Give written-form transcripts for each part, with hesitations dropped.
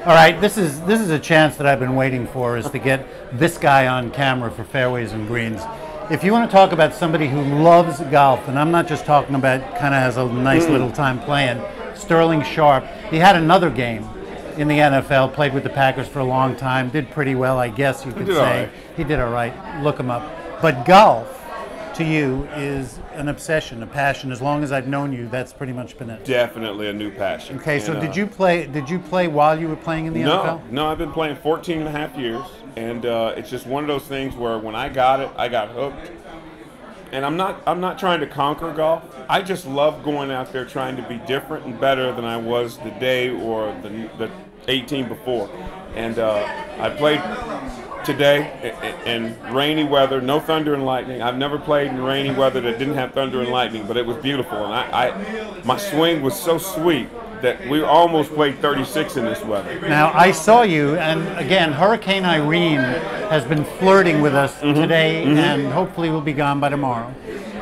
All right, this is a chance that I've been waiting for, is to get this guy on camera for Fairways and Greens. If you want to talk about somebody who loves golf, and I'm not just talking about kind of has a nice little time playing, Sterling Sharpe. He had another game in the NFL, played with the Packers for a long time, did pretty well, I guess you could say. He did all right. Look him up. But golf, to you, is an obsession, a passion. As long as I've known you, that's pretty much been it. Definitely a new passion. Okay, so did you play while you were playing in the NFL? No, I've been playing 14 and a half years, and it's just one of those things where when I got it, I got hooked. And I'm not trying to conquer golf. I just love going out there trying to be different and better than I was the day or the 18 before. And I played today in rainy weather, no thunder and lightning. I've never played in rainy weather that didn't have thunder and lightning, but it was beautiful. And my swing was so sweet that we almost played 36 in this weather. Now, I saw you, and again, Hurricane Irene has been flirting with us today, and hopefully will be gone by tomorrow.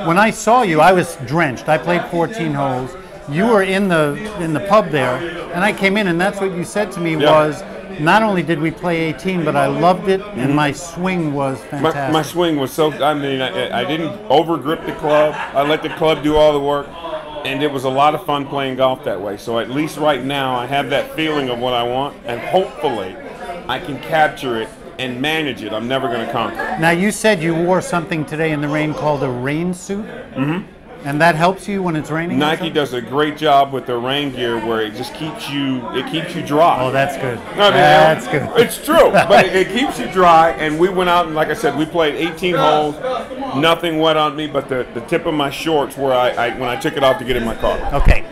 When I saw you, I was drenched. I played 14 holes. You were in the pub there, and I came in, and that's what you said to me was, not only did we play 18, but I loved it, and my swing was fantastic. My swing was so, I mean, I didn't over-grip the club. I let the club do all the work, and it was a lot of fun playing golf that way. So at least right now, I have that feeling of what I want, and hopefully I can capture it and manage it. I'm never going to conquer it. Now, you said you wore something today in the rain called a rain suit. And that helps you when it's raining? Nike does a great job with their rain gear where it just keeps you dry. Oh, that's good. I mean, that's good. It's true, but it keeps you dry. And we went out and, like I said, we played 18 holes. Nothing wet on me but the tip of my shorts where when I took it off to get in my car. Okay.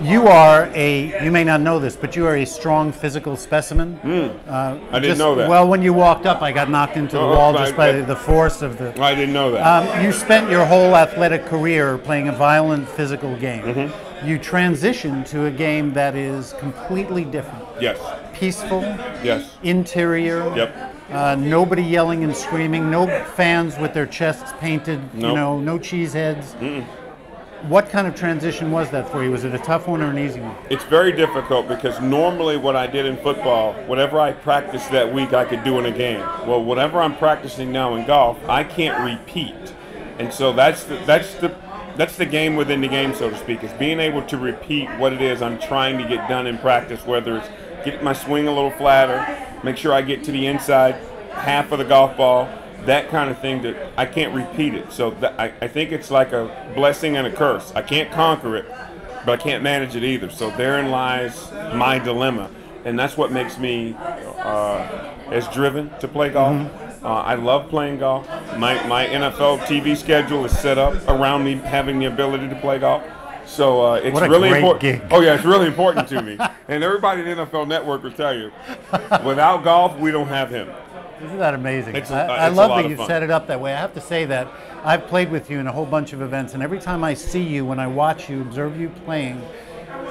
You may not know this, but you are a strong physical specimen. I didn't know that. Well, when you walked up, I got knocked into the wall just by the force of the... I didn't know that. You spent your whole athletic career playing a violent physical game. You transitioned to a game that is completely different. Yes. Peaceful. Yes. Interior. Yep. Nobody yelling and screaming. No fans with their chests painted. Nope. No cheeseheads. What kind of transition was that for you? Was it a tough one or an easy one? It's very difficult because normally what I did in football, whatever I practiced that week, I could do in a game. Well, whatever I'm practicing now in golf, I can't repeat. And so that's the game within the game, so to speak, is being able to repeat what it is I'm trying to get done in practice, whether it's get my swing a little flatter, make sure I get to the inside half of the golf ball, that kind of thing, that I can't repeat it. So I think it's like a blessing and a curse. I can't conquer it, but I can't manage it either. So therein lies my dilemma. And that's what makes me as driven to play golf. I love playing golf. My NFL TV schedule is set up around me having the ability to play golf. So it's really important. Gig. Oh yeah, it's really important to me. And everybody in the NFL Network will tell you, without golf, we don't have him. Isn't that amazing? It's I love that you set it up that way. I have to say that I've played with you in a whole bunch of events, and every time I see you, when I watch you, observe you playing,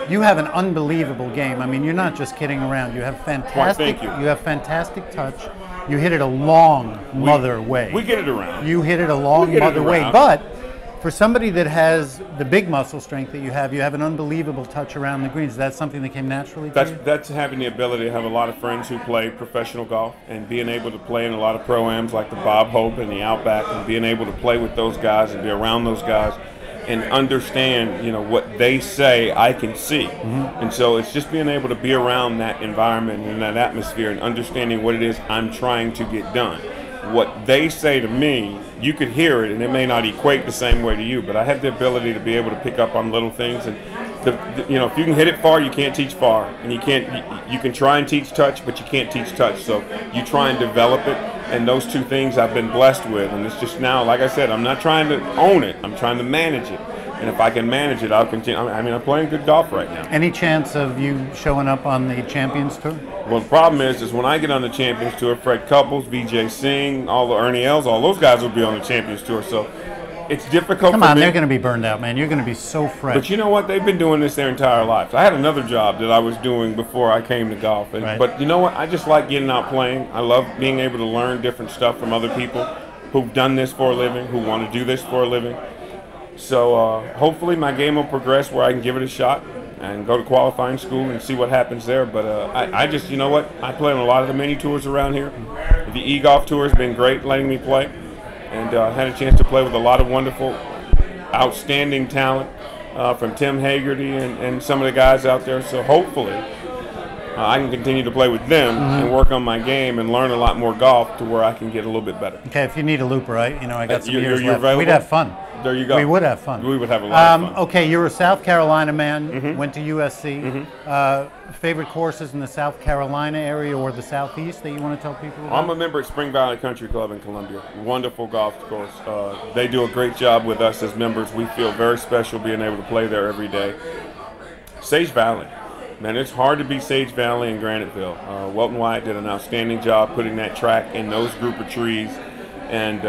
you have an unbelievable game. I mean, you're not just kidding around. You have fantastic. Thank you. You have fantastic touch. You hit it a long mother way. We get it around. You hit it a long mother way, but for somebody that has the big muscle strength that you have an unbelievable touch around the greens. Is that something that came naturally to you? That's having the ability to have a lot of friends who play professional golf and being able to play in a lot of pro-ams like the Bob Hope and the Outback, and being able to play with those guys and be around those guys and understand, what they say I can see. And so it's just being able to be around that environment and that atmosphere and understanding what it is I'm trying to get done. What they say to me, you could hear it, and it may not equate the same way to you, but I have the ability to be able to pick up on little things. And if you can hit it far, you can't teach far, and you can try and teach touch, but you can't teach touch. So you try and develop it, and those two things I've been blessed with. And it's just now, like I said, I'm not trying to own it. I'm trying to manage it. And if I can manage it, I'll continue. I mean, I'm playing good golf right now. Any chance of you showing up on the Champions Tour? Well, the problem is when I get on the Champions Tour, Fred Couples, VJ Singh, all the Ernie Els, all those guys will be on the Champions Tour. So it's difficult Come for on, me. They're going to be burned out, man. You're going to be so fresh. But you know what? They've been doing this their entire lives. I had another job that I was doing before I came to golf. But you know what? I just like getting out playing. I love being able to learn different stuff from other people who've done this for a living, who want to do this for a living. So hopefully my game will progress where I can give it a shot and go to qualifying school and see what happens there. But I just, you know what, I play on a lot of the mini tours around here. The e-golf tour has been great letting me play, and had a chance to play with a lot of wonderful, outstanding talent from Tim Hagerty and some of the guys out there. So hopefully I can continue to play with them and work on my game and learn a lot more golf to where I can get a little bit better. Okay, if you need a looper, right? You know, I got some years you're left. available? We'd have fun. There you go. We would have fun. We would have a lot of fun. Okay, you're a South Carolina man, went to USC. Favorite courses in the South Carolina area or the Southeast that you want to tell people about? I'm a member at Spring Valley Country Club in Columbia. Wonderful golf course. They do a great job with us as members. We feel very special being able to play there every day. Sage Valley. Man, it's hard to beat Sage Valley and Graniteville. Welton Wyatt did an outstanding job putting that track in those group of trees, and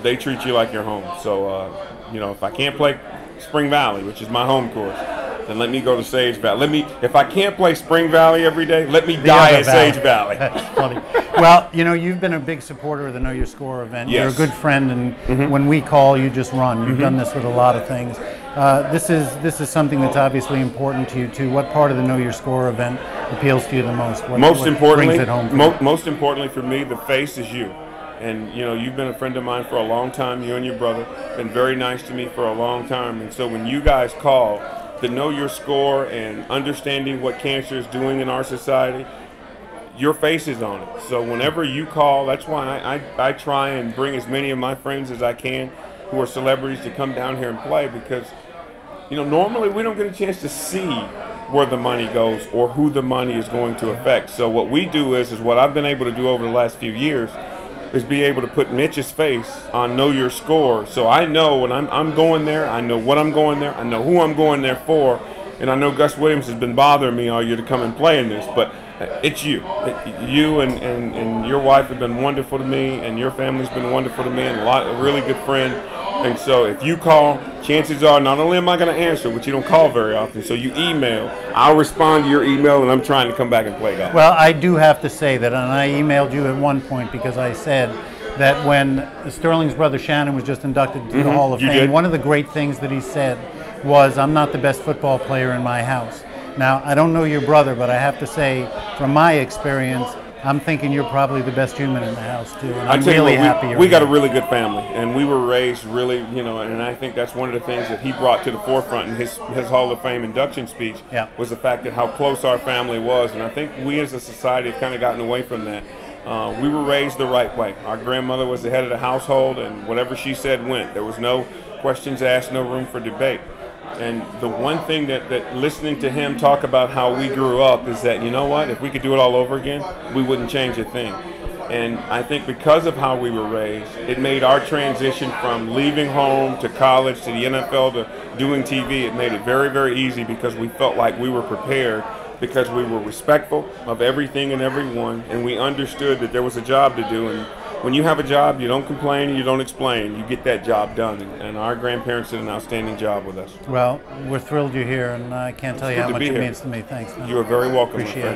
they treat you like your home. So, you know, if I can't play Spring Valley, which is my home course, then let me go to Sage Valley. If I can't play Spring Valley every day, let me die at Sage Valley. That's funny. Well, you know, you've been a big supporter of the Know Your Score event. Yes. You're a good friend, and when we call, you just run. You've done this with a lot of things. This is something that's obviously important to you too. What part of the Know Your Score event appeals to you the most? What brings it home for you? Most importantly for me, the face is you. And you know, you've been a friend of mine for a long time. You and your brother been very nice to me for a long time. And so when you guys call to know your score and understanding what cancer is doing in our society, your face is on it. So whenever you call, that's why I try and bring as many of my friends as I can who are celebrities to come down here and play, because you know, normally we don't get a chance to see where the money goes or who the money is going to affect. So what we do is what I've been able to do over the last few years is be able to put Mitch's face on Know Your Score. So I know when I'm going there, I know what I'm going there, I know who I'm going there for, and I know Gus Williams has been bothering me all year to come and play in this, but it's you. You and your wife have been wonderful to me, and your family's been wonderful to me, and a really good friend. And so if you call, chances are not only am I going to answer, but you don't call very often, so you email. I'll respond to your email, and I'm trying to come back and play golf. Well, I do have to say that, and I emailed you at one point because I said that when Sterling's brother Shannon was just inducted into the Hall of Fame, one of the great things that he said was, "I'm not the best football player in my house." Now, I don't know your brother, but I have to say, from my experience, I'm thinking you're probably the best human in the house too, and I'm really happy. We got a really good family, and we were raised really, you know, and I think that's one of the things that he brought to the forefront in his Hall of Fame induction speech was the fact that how close our family was, and I think we as a society have kind of gotten away from that. We were raised the right way. Our grandmother was the head of the household, and whatever she said went. There was no questions asked, no room for debate. And the one thing that listening to him talk about how we grew up is that, you know what, if we could do it all over again, we wouldn't change a thing. And I think because of how we were raised, it made our transition from leaving home to college to the NFL to doing TV, it made it very, very easy because we felt like we were prepared, because we were respectful of everything and everyone, and we understood that there was a job to do. And when you have a job, you don't complain, you don't explain, you get that job done. And our grandparents did an outstanding job with us. Well, we're thrilled you're here, and I can't tell you how much it means to me. Thanks, man. You are very welcome. Appreciate it.